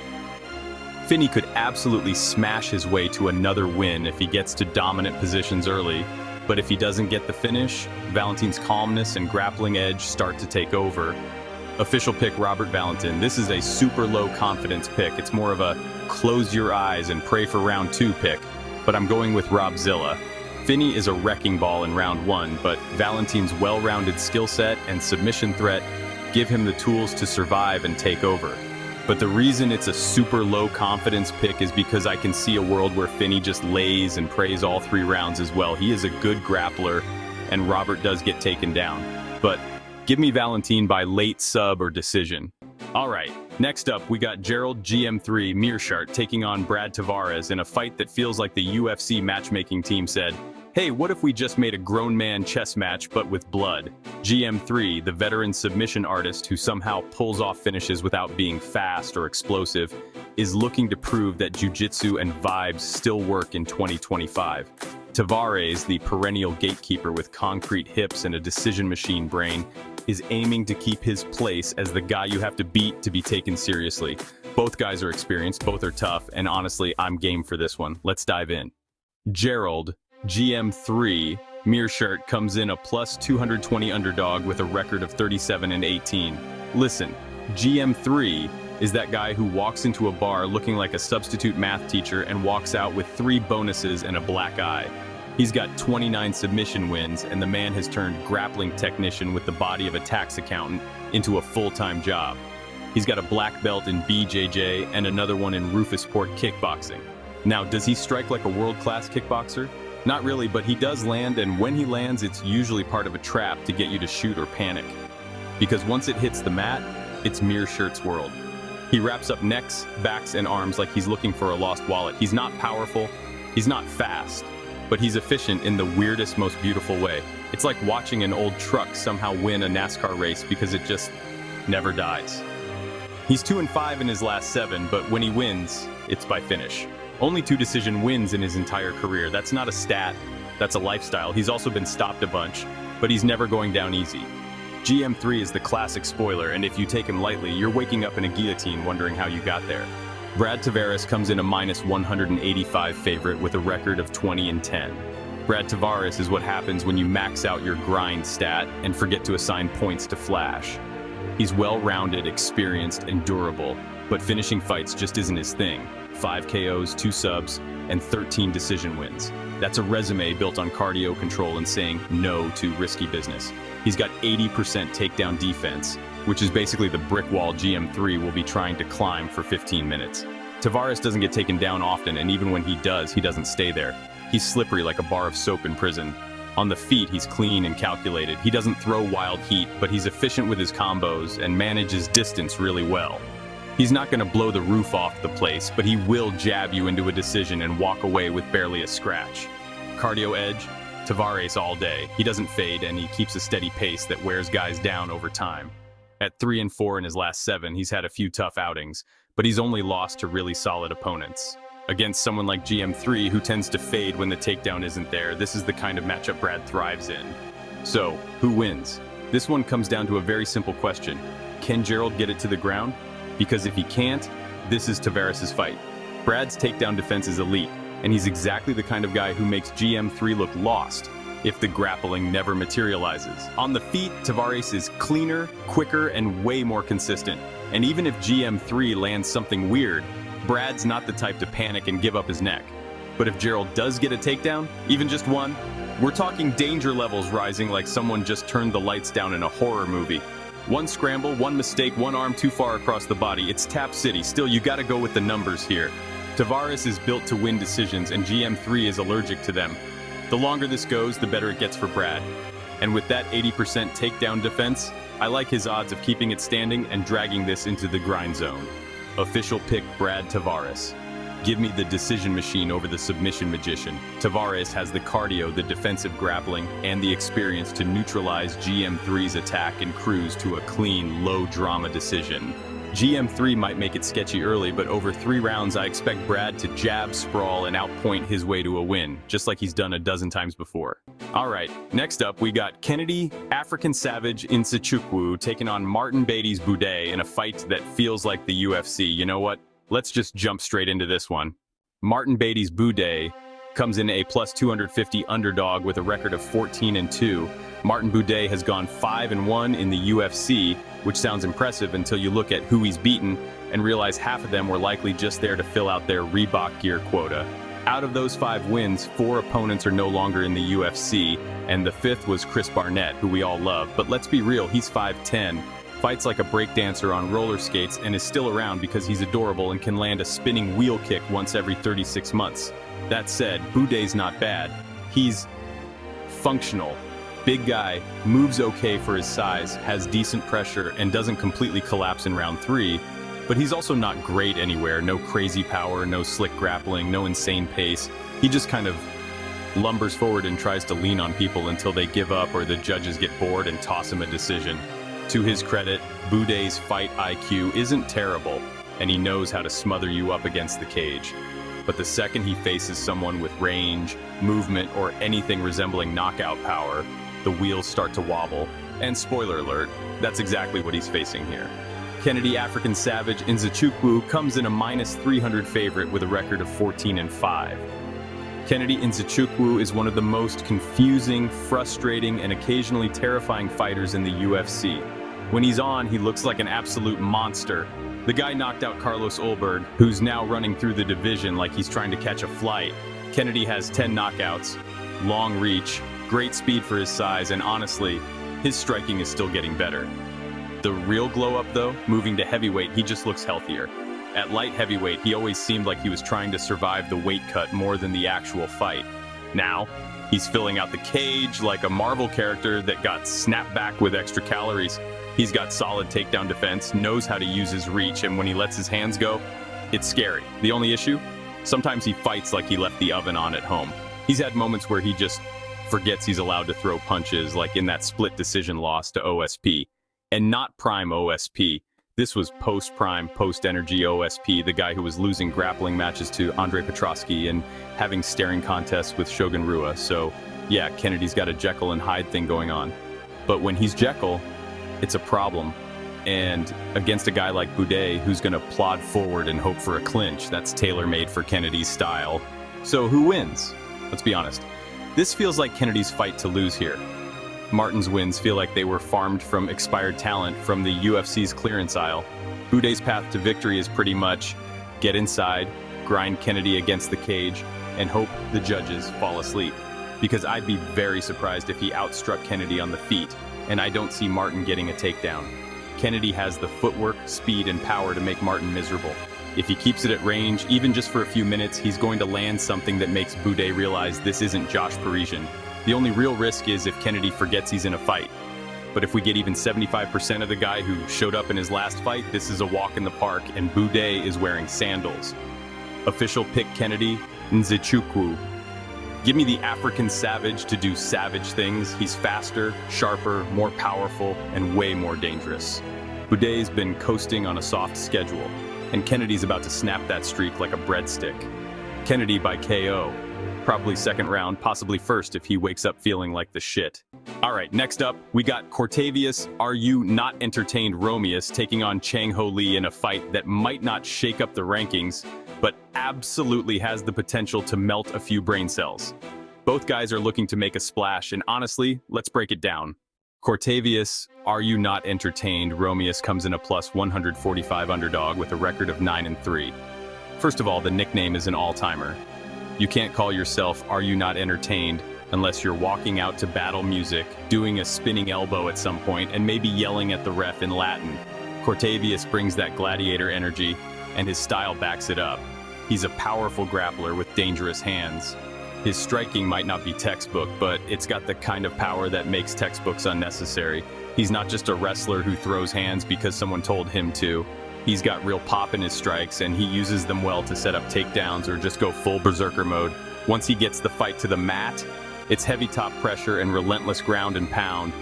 Finney could absolutely smash his way to another win if he gets to dominant positions early, but if he doesn't get the finish, Valentin's calmness and grappling edge start to take over. Official pick Robert Valentin. This is a super low confidence pick. It's more of a close your eyes and pray for round 2 pick, but I'm going with Robzilla. Finney is a wrecking ball in round 1, but Valentin's well-rounded skill set and submission threat give him the tools to survive and take over. But the reason it's a super low confidence pick is because I can see a world where Finney just lays and prays all 3 rounds as well. He is a good grappler, and Robert does get taken down. But give me Valentin by late sub or decision. All right, next up we got Gerald GM3 Mearshart taking on Brad Tavares in a fight that feels like the UFC matchmaking team said, hey, what if we just made a grown man chess match but with blood? GM3, the veteran submission artist who somehow pulls off finishes without being fast or explosive, is looking to prove that jiu-jitsu and vibes still work in 2025. Tavares, the perennial gatekeeper with concrete hips and a decision machine brain, is aiming to keep his place as the guy you have to beat to be taken seriously. Both guys are experienced, both are tough, and honestly, I'm game for this one. Let's dive in. Gerald, GM3, Mearshart comes in a plus 220 underdog with a record of 37-18. Listen, GM3 is that guy who walks into a bar looking like a substitute math teacher and walks out with 3 bonuses and a black eye. He's got 29 submission wins, and the man has turned grappling technician with the body of a tax accountant into a full-time job. He's got a black belt in BJJ and another one in Rufusport kickboxing. Now, does he strike like a world-class kickboxer? Not really, but he does land, and when he lands, it's usually part of a trap to get you to shoot or panic. Because once it hits the mat, it's Mearshirt's world. He wraps up necks, backs, and arms like he's looking for a lost wallet. He's not powerful, he's not fast, but he's efficient in the weirdest, most beautiful way. It's like watching an old truck somehow win a NASCAR race because it just never dies. He's 2-5 in his last 7, but when he wins, it's by finish. Only 2 decision wins in his entire career. That's not a stat, that's a lifestyle. He's also been stopped a bunch, but he's never going down easy. GM3 is the classic spoiler, and if you take him lightly, you're waking up in a guillotine wondering how you got there. Brad Tavares comes in a minus 185 favorite with a record of 20-10. Brad Tavares is what happens when you max out your grind stat and forget to assign points to flash. He's well-rounded, experienced, and durable, but finishing fights just isn't his thing. 5 KOs, 2 subs, and 13 decision wins. That's a resume built on cardio control and saying no to risky business. He's got 80% takedown defense, which is basically the brick wall GM3 will be trying to climb for 15 minutes. Tavares doesn't get taken down often, and even when he does, he doesn't stay there. He's slippery like a bar of soap in prison. On the feet, he's clean and calculated. He doesn't throw wild heat, but he's efficient with his combos and manages distance really well. He's not going to blow the roof off the place, but he will jab you into a decision and walk away with barely a scratch. Cardio edge? Tavares all day. He doesn't fade, and he keeps a steady pace that wears guys down over time. At 3-4 in his last 7, he's had a few tough outings, but he's only lost to really solid opponents. Against someone like GM3, who tends to fade when the takedown isn't there, this is the kind of matchup Brad thrives in. So, who wins? This one comes down to a very simple question. Can Gerald get it to the ground? Because if he can't, this is Tavares' fight. Brad's takedown defense is elite, and he's exactly the kind of guy who makes GM3 look lost if the grappling never materializes. On the feet, Tavares is cleaner, quicker, and way more consistent. And even if GM3 lands something weird, Brad's not the type to panic and give up his neck. But if Gerald does get a takedown, even just one, we're talking danger levels rising like someone just turned the lights down in a horror movie. One scramble, one mistake, one arm too far across the body. It's Tap City. Still, you gotta go with the numbers here. Tavares is built to win decisions, and GM3 is allergic to them. The longer this goes, the better it gets for Brad. And with that 80% takedown defense, I like his odds of keeping it standing and dragging this into the grind zone. Official pick Brad Tavares. Give me the decision machine over the submission magician. Tavares has the cardio, the defensive grappling, and the experience to neutralize GM3's attack and cruise to a clean, low-drama decision. GM3 might make it sketchy early, but over 3 rounds, I expect Brad to jab, sprawl, and outpoint his way to a win, just like he's done a dozen times before. All right, next up, we got Kennedy, African Savage Nzechukwu taking on Martin Beatty's Boudet in a fight that feels like the UFC. You know what? Let's just jump straight into this one. Martin Beatty's Boudet comes in a plus 250 underdog with a record of 14-2. Martin Boudet has gone 5-1 in the UFC, which sounds impressive until you look at who he's beaten and realize half of them were likely just there to fill out their Reebok gear quota. Out of those 5 wins, 4 opponents are no longer in the UFC, and the 5th was Chris Barnett, who we all love. But let's be real, he's 5'10", fights like a breakdancer on roller skates, and is still around because he's adorable and can land a spinning wheel kick once every 36 months. That said, Boudet's not bad. He's functional. Big guy, moves okay for his size, has decent pressure, and doesn't completely collapse in round 3, but he's also not great anywhere. No crazy power, no slick grappling, no insane pace. He just kind of lumbers forward and tries to lean on people until they give up or the judges get bored and toss him a decision. To his credit, Boudet's fight IQ isn't terrible, and he knows how to smother you up against the cage. But the second he faces someone with range, movement, or anything resembling knockout power, the wheels start to wobble. And spoiler alert, that's exactly what he's facing here. Kennedy African Savage Nzechukwu comes in a minus 300 favorite with a record of 14-5. Kennedy Nzechukwu is one of the most confusing, frustrating, and occasionally terrifying fighters in the UFC. When he's on, he looks like an absolute monster. The guy knocked out Carlos Ulberg, who's now running through the division like he's trying to catch a flight. Kennedy has 10 knockouts, long reach, great speed for his size, and honestly, his striking is still getting better. The real glow-up, though, moving to heavyweight, he just looks healthier. At light heavyweight, he always seemed like he was trying to survive the weight cut more than the actual fight. Now, he's filling out the cage like a Marvel character that got snapped back with extra calories. He's got solid takedown defense, knows how to use his reach, and when he lets his hands go, it's scary. The only issue? Sometimes he fights like he left the oven on at home. He's had moments where he just forgets he's allowed to throw punches, like in that split decision loss to OSP. And not prime OSP. This was post-prime, post-energy OSP, the guy who was losing grappling matches to Andre Petrosky and having staring contests with Shogun Rua. So yeah, Kennedy's got a Jekyll and Hyde thing going on. But when he's Jekyll, it's a problem. And against a guy like Boudet, who's gonna plod forward and hope for a clinch, that's tailor-made for Kennedy's style. So who wins? Let's be honest. This feels like Kennedy's fight to lose here. Martin's wins feel like they were farmed from expired talent from the UFC's clearance aisle. Boudet's path to victory is pretty much get inside, grind Kennedy against the cage, and hope the judges fall asleep. Because I'd be very surprised if he outstruck Kennedy on the feet, and I don't see Martin getting a takedown. Kennedy has the footwork, speed, and power to make Martin miserable. If he keeps it at range, even just for a few minutes, he's going to land something that makes Boudet realize this isn't Josh Parisian. The only real risk is if Kennedy forgets he's in a fight. But if we get even 75% of the guy who showed up in his last fight, this is a walk in the park, and Boudet is wearing sandals. Official pick Kennedy Nzechukwu. Give me the African Savage to do savage things. He's faster, sharper, more powerful, and way more dangerous. Boudet's been coasting on a soft schedule, and Kennedy's about to snap that streak like a breadstick. Kennedy by KO. Probably second round, possibly first if he wakes up feeling like the shit. All right, next up, we got Cortavius, Are You Not Entertained Romeus taking on Chang Ho Lee in a fight that might not shake up the rankings, but absolutely has the potential to melt a few brain cells. Both guys are looking to make a splash, and honestly, let's break it down. Cortavius, Are You Not Entertained Romeus comes in a plus 145 underdog with a record of 9-3. First of all, the nickname is an all-timer. You can't call yourself Are You Not Entertained unless you're walking out to battle music, doing a spinning elbow at some point, and maybe yelling at the ref in Latin. Cortavius brings that gladiator energy, and his style backs it up. He's a powerful grappler with dangerous hands. His striking might not be textbook, but it's got the kind of power that makes textbooks unnecessary. He's not just a wrestler who throws hands because someone told him to. He's got real pop in his strikes, and he uses them well to set up takedowns or just go full berserker mode. Once he gets the fight to the mat, it's heavy top pressure and relentless ground and pound.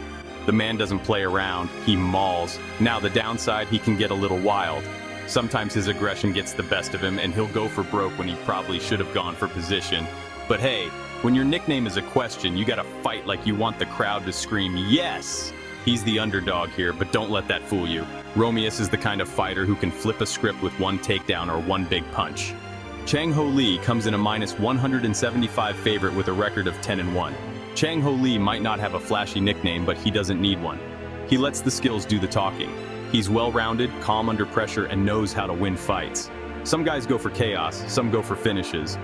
The man doesn't play around, he mauls. Now the downside, he can get a little wild. Sometimes his aggression gets the best of him and he'll go for broke when he probably should have gone for position. But hey, when your nickname is a question, you gotta fight like you want the crowd to scream, yes! He's the underdog here, but don't let that fool you. Romeus is the kind of fighter who can flip a script with one takedown or one big punch. Chang Ho Lee comes in a minus 175 favorite with a record of 10-1. Chang Ho Lee might not have a flashy nickname, but he doesn't need one. He lets the skills do the talking. He's well-rounded, calm under pressure, and knows how to win fights. Some guys go for chaos, some go for finishes.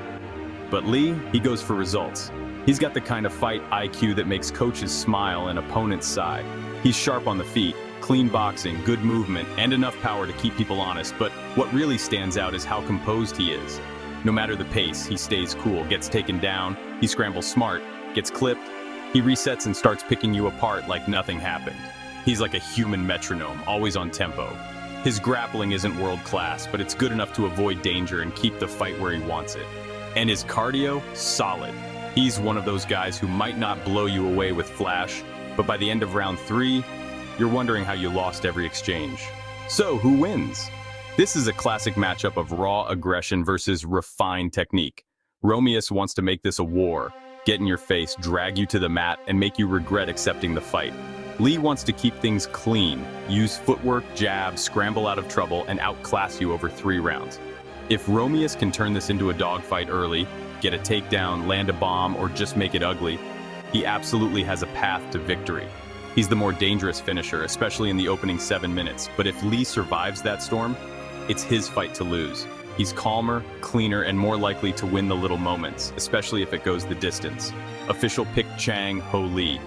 But Lee, he goes for results. He's got the kind of fight IQ that makes coaches smile and opponents sigh. He's sharp on the feet, clean boxing, good movement, and enough power to keep people honest, but what really stands out is how composed he is. No matter the pace, he stays cool, gets taken down, he scrambles smart, gets clipped, he resets and starts picking you apart like nothing happened. He's like a human metronome, always on tempo. His grappling isn't world-class, but it's good enough to avoid danger and keep the fight where he wants it. And his cardio, solid. He's one of those guys who might not blow you away with flash, but by the end of round 3, you're wondering how you lost every exchange. So, who wins? This is a classic matchup of raw aggression versus refined technique. Romeus wants to make this a war, get in your face, drag you to the mat, and make you regret accepting the fight. Lee wants to keep things clean, use footwork, jab, scramble out of trouble, and outclass you over 3 rounds. If Romeus can turn this into a dogfight early, get a takedown, land a bomb, or just make it ugly, he absolutely has a path to victory. He's the more dangerous finisher, especially in the opening 7 minutes, but if Lee survives that storm, it's his fight to lose. He's calmer, cleaner, and more likely to win the little moments, especially if it goes the distance. Official pick Chang Ho Lee.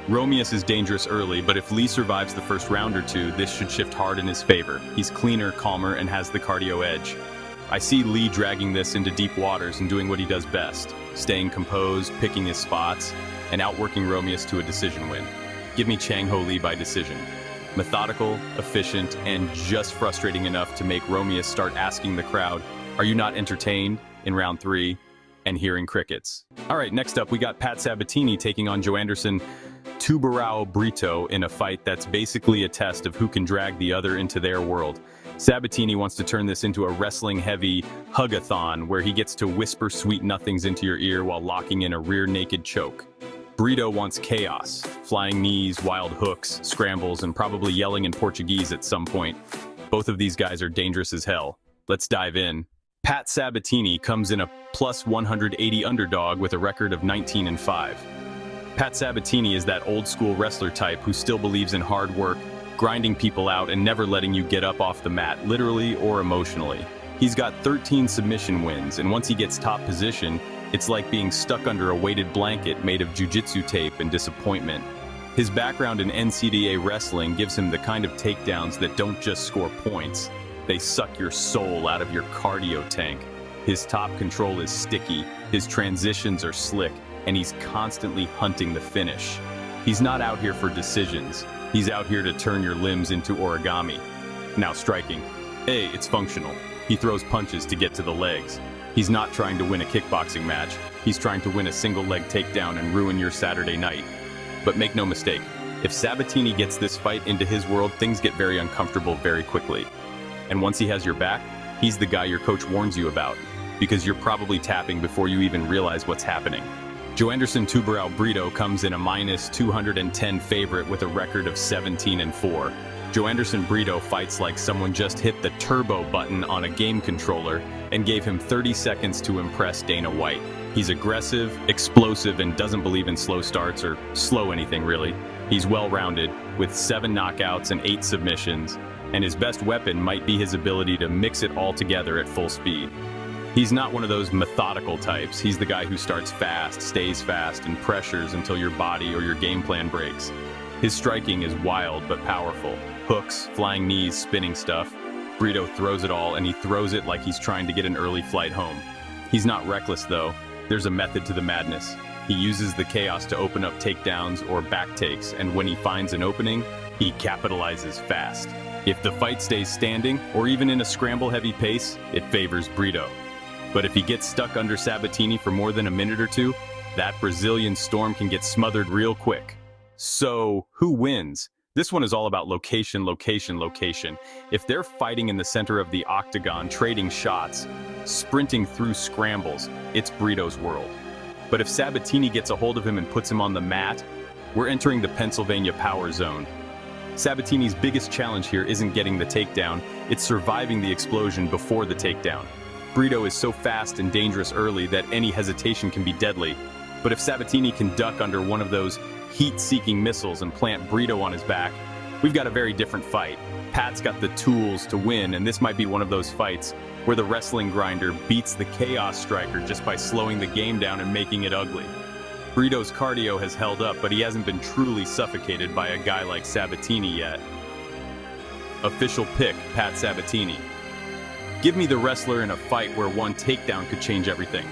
Romeus is dangerous early, but if Lee survives the first round or 2, this should shift hard in his favor. He's cleaner, calmer, and has the cardio edge. I see Lee dragging this into deep waters and doing what he does best, staying composed, picking his spots, and outworking Romeus to a decision win. Give me Chang Ho Lee by decision. Methodical, efficient, and just frustrating enough to make Romeus start asking the crowd, "Are you not entertained?" in round 3, and hearing crickets. All right, next up, we got Pat Sabatini taking on Joanderson Tubarão Brito in a fight that's basically a test of who can drag the other into their world. Sabatini wants to turn this into a wrestling-heavy hug-a-thon where he gets to whisper sweet nothings into your ear while locking in a rear-naked choke. Brito wants chaos, flying knees, wild hooks, scrambles, and probably yelling in Portuguese at some point. Both of these guys are dangerous as hell. Let's dive in. Pat Sabatini comes in a plus 180 underdog with a record of 19-5. Pat Sabatini is that old-school wrestler type who still believes in hard work, grinding people out, and never letting you get up off the mat, literally or emotionally. He's got 13 submission wins, and once he gets top position, it's like being stuck under a weighted blanket made of jiu-jitsu tape and disappointment. His background in NCAA wrestling gives him the kind of takedowns that don't just score points. They suck your soul out of your cardio tank. His top control is sticky, his transitions are slick, and he's constantly hunting the finish. He's not out here for decisions. He's out here to turn your limbs into origami. Now striking. A, it's functional. He throws punches to get to the legs. He's not trying to win a kickboxing match. He's trying to win a single leg takedown and ruin your Saturday night. But make no mistake, if Sabatini gets this fight into his world, things get very uncomfortable very quickly. And once he has your back, he's the guy your coach warns you about, because you're probably tapping before you even realize what's happening. Joanderson Tubarão Brito comes in a minus 210 favorite with a record of 17-4. Joanderson Brito fights like someone just hit the turbo button on a game controller and gave him 30 seconds to impress Dana White. He's aggressive, explosive, and doesn't believe in slow starts or slow anything really. He's well-rounded, with 7 knockouts and 8 submissions, and his best weapon might be his ability to mix it all together at full speed. He's not one of those methodical types. He's the guy who starts fast, stays fast, and pressures until your body or your game plan breaks. His striking is wild but powerful. Hooks, flying knees, spinning stuff. Brito throws it all, and he throws it like he's trying to get an early flight home. He's not reckless, though. There's a method to the madness. He uses the chaos to open up takedowns or back takes, and when he finds an opening, he capitalizes fast. If the fight stays standing, or even in a scramble-heavy pace, it favors Brito. But if he gets stuck under Sabatini for more than a minute or two, that Brazilian storm can get smothered real quick. So, who wins? This one is all about location, location, location. If they're fighting in the center of the octagon, trading shots, sprinting through scrambles, it's Brito's world. But if Sabatini gets a hold of him and puts him on the mat, we're entering the Pennsylvania power zone. Sabatini's biggest challenge here isn't getting the takedown, it's surviving the explosion before the takedown. Brito is so fast and dangerous early that any hesitation can be deadly. But if Sabatini can duck under one of those heat-seeking missiles and plant Brito on his back, we've got a very different fight. Pat's got the tools to win, and this might be one of those fights where the wrestling grinder beats the chaos striker just by slowing the game down and making it ugly. Brito's cardio has held up, but he hasn't been truly suffocated by a guy like Sabatini yet. Official pick, Pat Sabatini. Give me the wrestler in a fight where one takedown could change everything.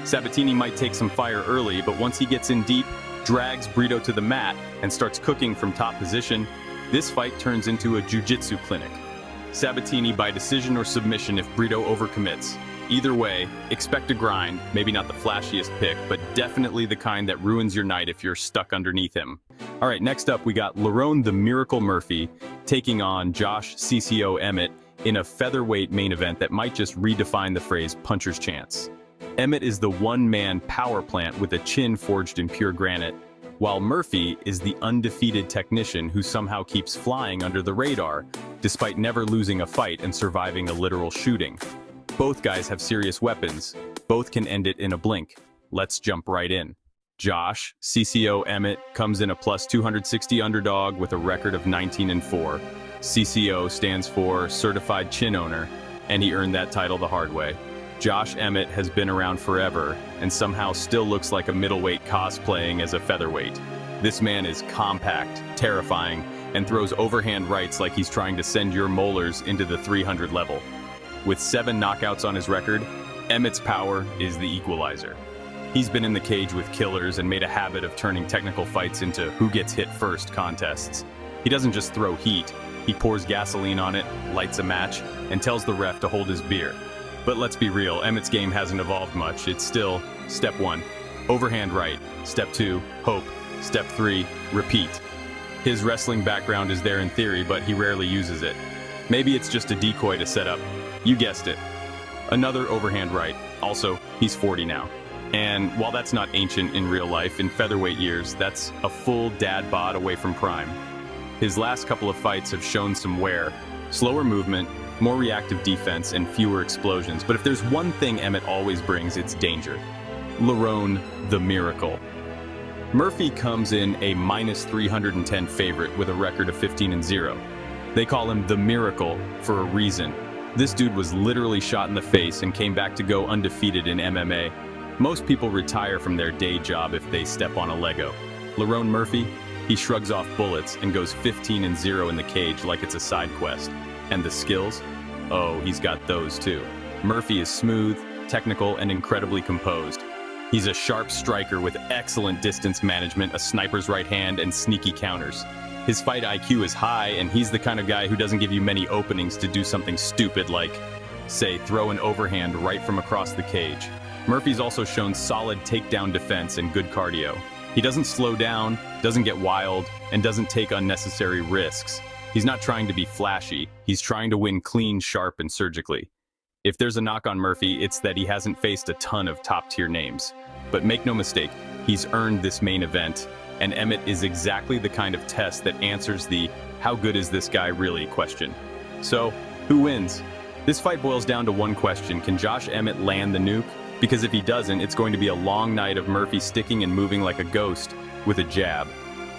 Sabatini might take some fire early, but once he gets in deep, drags Brito to the mat, and starts cooking from top position, this fight turns into a jiu-jitsu clinic. Sabatini by decision or submission if Brito overcommits. Either way, expect a grind, maybe not the flashiest pick, but definitely the kind that ruins your night if you're stuck underneath him. All right, next up we got Lerone the Miracle Murphy taking on Josh CCO Emmett in a featherweight main event that might just redefine the phrase puncher's chance. Emmett is the one-man power plant with a chin forged in pure granite, while Murphy is the undefeated technician who somehow keeps flying under the radar, despite never losing a fight and surviving a literal shooting. Both guys have serious weapons. Both can end it in a blink. Let's jump right in. Josh, CCO Emmett, comes in a plus 260 underdog with a record of 19-4. CCO stands for Certified Chin Owner, and he earned that title the hard way. Josh Emmett has been around forever, and somehow still looks like a middleweight cosplaying as a featherweight. This man is compact, terrifying, and throws overhand rights like he's trying to send your molars into the 300 level. With 7 knockouts on his record, Emmett's power is the equalizer. He's been in the cage with killers and made a habit of turning technical fights into who gets hit first contests. He doesn't just throw heat, he pours gasoline on it, lights a match, and tells the ref to hold his beer. But let's be real, Emmett's game hasn't evolved much. It's still step 1, overhand right, step 2, hope, step 3, repeat. His wrestling background is there in theory, but he rarely uses it. Maybe it's just a decoy to set up. You guessed it. Another overhand right. Also, he's 40 now. And while that's not ancient in real life, in featherweight years, that's a full dad bod away from prime. His last couple of fights have shown some wear, slower movement, more reactive defense, and fewer explosions. But if there's one thing Emmett always brings, it's danger. Lerone the Miracle. Murphy comes in a minus 310 favorite with a record of 15-0. They call him the Miracle for a reason. This dude was literally shot in the face and came back to go undefeated in MMA. Most people retire from their day job if they step on a Lego. Lerone Murphy, he shrugs off bullets and goes 15-0 in the cage like it's a side quest. And the skills? Oh, he's got those too. Murphy is smooth, technical, and incredibly composed. He's a sharp striker with excellent distance management, a sniper's right hand, and sneaky counters. His fight IQ is high, and he's the kind of guy who doesn't give you many openings to do something stupid like, say, throw an overhand right from across the cage. Murphy's also shown solid takedown defense and good cardio. He doesn't slow down, doesn't get wild, and doesn't take unnecessary risks. He's not trying to be flashy, he's trying to win clean, sharp, and surgically. If there's a knock on Murphy, it's that he hasn't faced a ton of top-tier names. But make no mistake, He's earned this main event, and Emmett is exactly the kind of test that answers the "how good is this guy really?" question. So, who wins? This fight boils down to one question: can Josh Emmett land the nuke? Because if he doesn't, it's going to be a long night of Murphy sticking and moving like a ghost with a jab.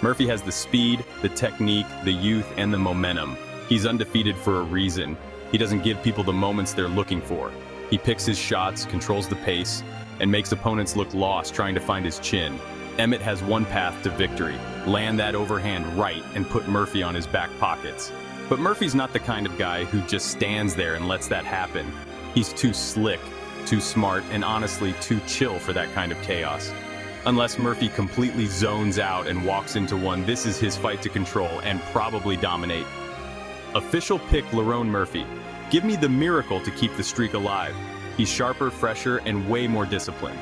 Murphy has the speed, the technique, the youth, and the momentum. He's undefeated for a reason. He doesn't give people the moments they're looking for. He picks his shots, controls the pace, and makes opponents look lost trying to find his chin. Emmett has one path to victory: land that overhand right and put Murphy on his back pockets. But Murphy's not the kind of guy who just stands there and lets that happen. He's too slick, too smart, and honestly too chill for that kind of chaos. Unless Murphy completely zones out and walks into one, this is his fight to control and probably dominate. Official pick Lerone Murphy. Give me the miracle to keep the streak alive. He's sharper, fresher, and way more disciplined.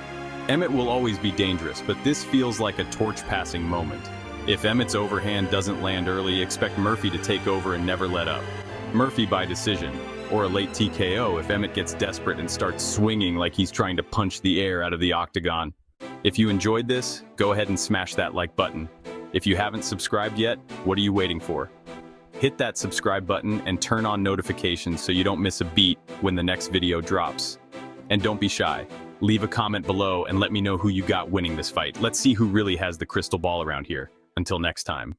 Emmett will always be dangerous, but this feels like a torch-passing moment. If Emmett's overhand doesn't land early, expect Murphy to take over and never let up. Murphy by decision, or a late TKO if Emmett gets desperate and starts swinging like he's trying to punch the air out of the octagon. If you enjoyed this, go ahead and smash that like button. If you haven't subscribed yet, what are you waiting for? Hit that subscribe button and turn on notifications so you don't miss a beat when the next video drops. And don't be shy. Leave a comment below and let me know who you got winning this fight. Let's see who really has the crystal ball around here. Until next time.